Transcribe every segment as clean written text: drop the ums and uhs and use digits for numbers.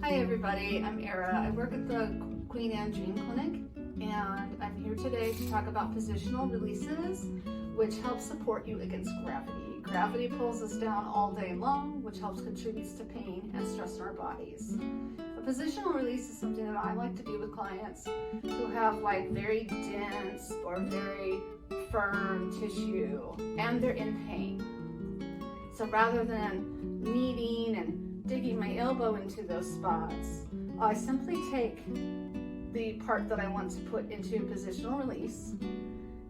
Hi everybody, I'm Aera. I work at the Queen Anne DreamClinic, and I'm here today to talk about positional releases, which help support you against gravity. Gravity pulls us down all day long, which helps contributes to pain and stress in our bodies. A positional release is something that I like to do with clients who have like very dense or very firm tissue and they're in pain. So rather than kneading and digging my elbow into those spots, I simply take the part that I want to put into positional release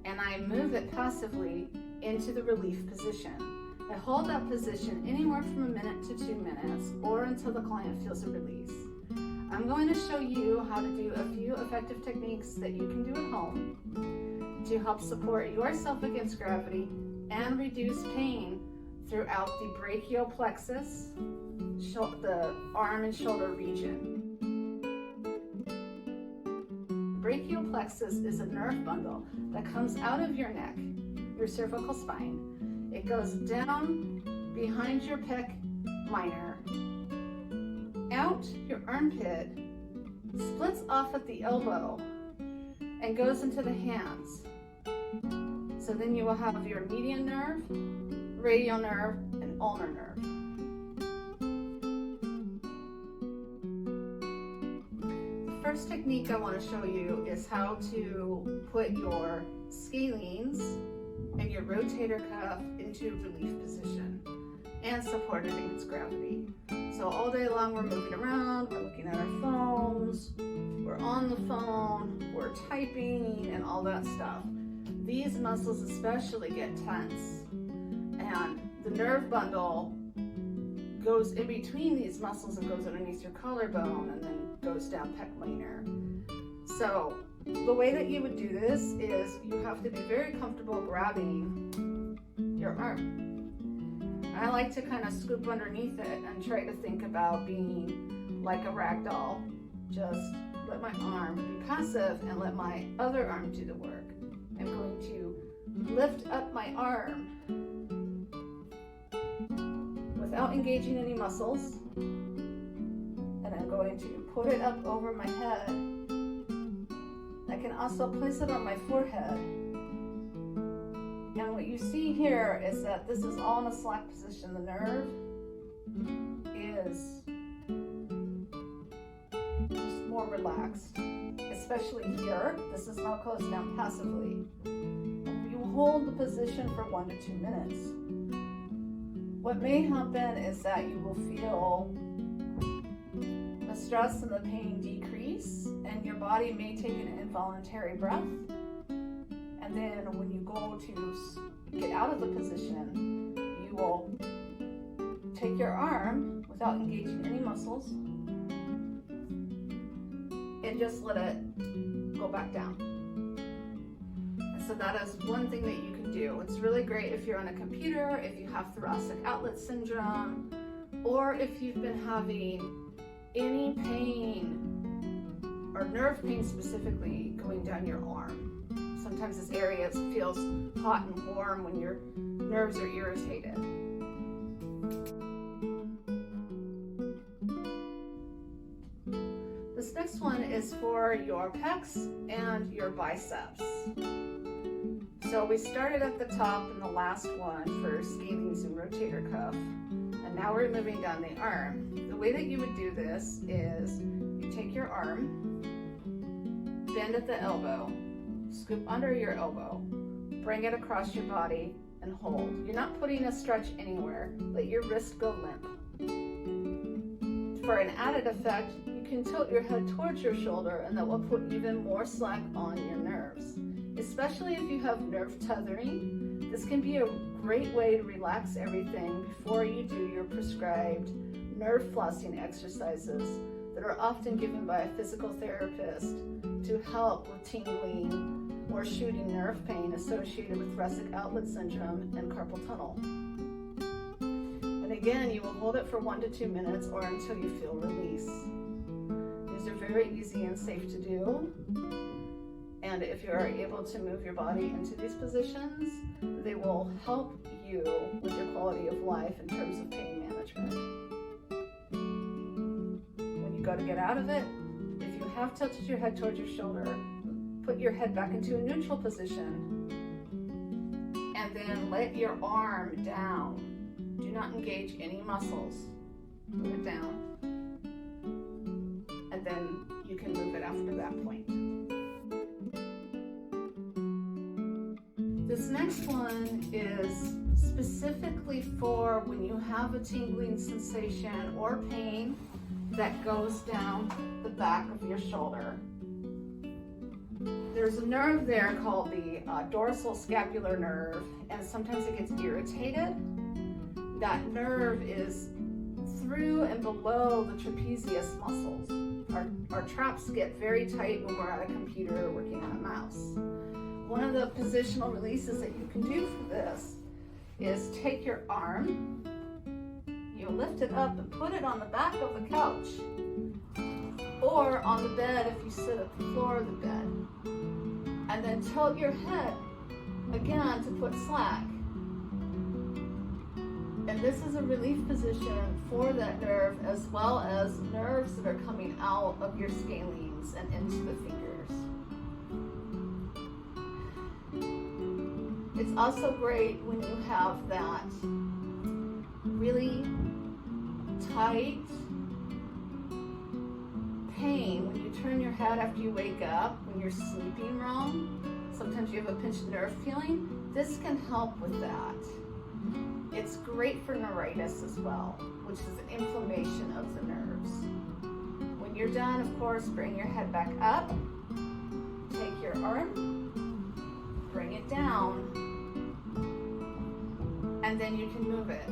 and I move it passively into the relief position. I hold that position anywhere from a minute to 2 minutes or until the client feels a release. I'm going to show you how to do a few effective techniques that you can do at home to help support yourself against gravity and reduce pain throughout the brachial plexus, the arm and shoulder region. Brachial plexus is a nerve bundle that comes out of your neck, your cervical spine. It goes down behind your pec minor, out your armpit, splits off at the elbow, and goes into the hands. So then you will have your median nerve, radial nerve, and ulnar nerve. The first technique I want to show you is how to put your scalenes and your rotator cuff into relief position and support it against gravity. So all day long we're moving around, we're looking at our phones, we're on the phone, we're typing and all that stuff. These muscles especially get tense, and the nerve bundle goes in between these muscles and goes underneath your collarbone and then goes down pec minor. So the way that you would do this is you have to be very comfortable grabbing your arm. I like to kind of scoop underneath it and try to think about being like a rag doll. Just let my arm be passive and let my other arm do the work. I'm going to lift up my arm without engaging any muscles, and I'm going to put it up over my head. I can also place it on my forehead. And what you see here is that this is all in a slack position. The nerve is just more relaxed, especially here. This is now closed down passively. You hold the position for 1 to 2 minutes. What may happen is that you will feel the stress and the pain decrease, and your body may take an involuntary breath. And then when you go to get out of the position, you will take your arm without engaging any muscles and just let it go back down. And so that is one thing that you can do. It's really great if you're on a computer, if you have Thoracic Outlet Syndrome, or if you've been having any pain or nerve pain specifically going down your arm. Sometimes this area feels hot and warm when your nerves are irritated. This next one is for your pecs and your biceps. So we started at the top in the last one for scalenes and rotator cuff, and now we're moving down the arm. The way that you would do this is you take your arm, bend at the elbow, scoop under your elbow, bring it across your body, and hold. You're not putting a stretch anywhere. Let your wrist go limp. For an added effect, you can tilt your head towards your shoulder, and that will put even more slack on your nerves. Especially if you have nerve tethering, this can be a great way to relax everything before you do your prescribed nerve flossing exercises that are often given by a physical therapist to help with tingling or shooting nerve pain associated with Thoracic Outlet Syndrome and Carpal Tunnel. And again, you will hold it for 1 to 2 minutes or until you feel release. These are very easy and safe to do. And if you are able to move your body into these positions, they will help you with your quality of life in terms of pain management. When you go to get out of it, if you have tilted your head towards your shoulder, put your head back into a neutral position and then let your arm down. Do not engage any muscles. Move it down. And then you can move it after that point. This next one is specifically for when you have a tingling sensation or pain that goes down the back of your shoulder. There's a nerve there called the dorsal scapular nerve, and sometimes it gets irritated. That nerve is through and below the trapezius muscles. Our traps get very tight when we're at a computer working on a mouse. One of the positional releases that you can do for this is take your arm, you lift it up and put it on the back of the couch or on the bed if you sit at the floor of the bed, and then tilt your head again to put slack. And this is a relief position for that nerve, as well as nerves that are coming out of your scalenes and into the fingers. It's also great when you have that really tight pain when you turn your head after you wake up, when you're sleeping wrong. Sometimes you have a pinched nerve feeling. This can help with that. It's great for neuritis as well, which is an inflammation of the nerves. When you're done, of course, bring your head back up. Take your arm, bring it down, and then you can move it.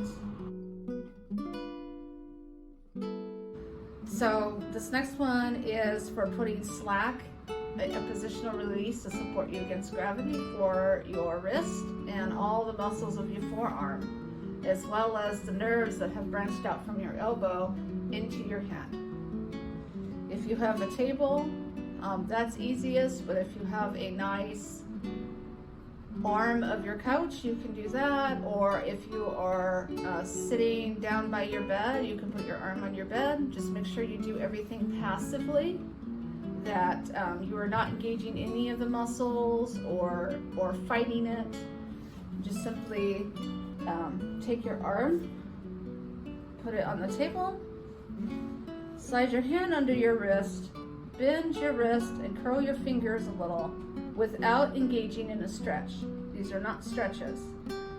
So this next one is for putting slack, a positional release to support you against gravity for your wrist and all the muscles of your forearm, as well as the nerves that have branched out from your elbow into your hand. If you have a table, that's easiest, but if you have a nice arm of your couch, you can do that. Or if you are sitting down by your bed, you can put your arm on your bed. Just make sure you do everything passively, that you are not engaging any of the muscles or fighting it. Just simply take your arm, put it on the table, slide your hand under your wrist, bend your wrist and curl your fingers a little without engaging in a stretch. These are not stretches.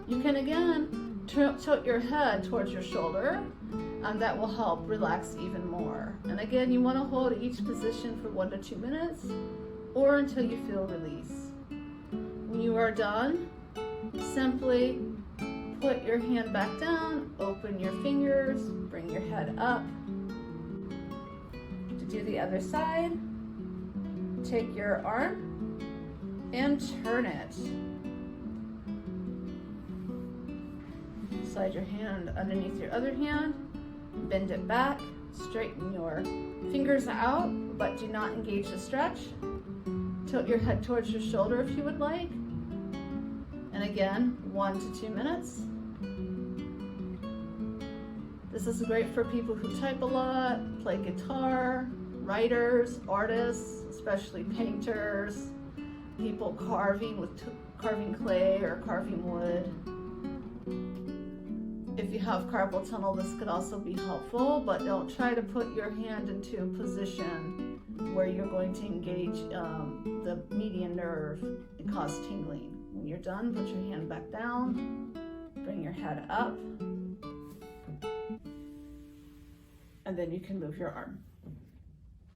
You can again tilt your head towards your shoulder, and that will help relax even more. And again, you want to hold each position for 1 to 2 minutes or until you feel release. When you are done, simply put your hand back down, open your fingers, bring your head up. To do the other side, take your arm and turn it. Slide your hand underneath your other hand, bend it back, straighten your fingers out, but do not engage the stretch. Tilt your head towards your shoulder if you would like. And again, 1 to 2 minutes. This is great for people who type a lot, play guitar, writers, artists, especially painters, people carving with carving clay or carving wood. If you have carpal tunnel, this could also be helpful, but don't try to put your hand into a position where you're going to engage the median nerve and cause tingling. When you're done, put your hand back down, bring your head up, and then you can move your arm.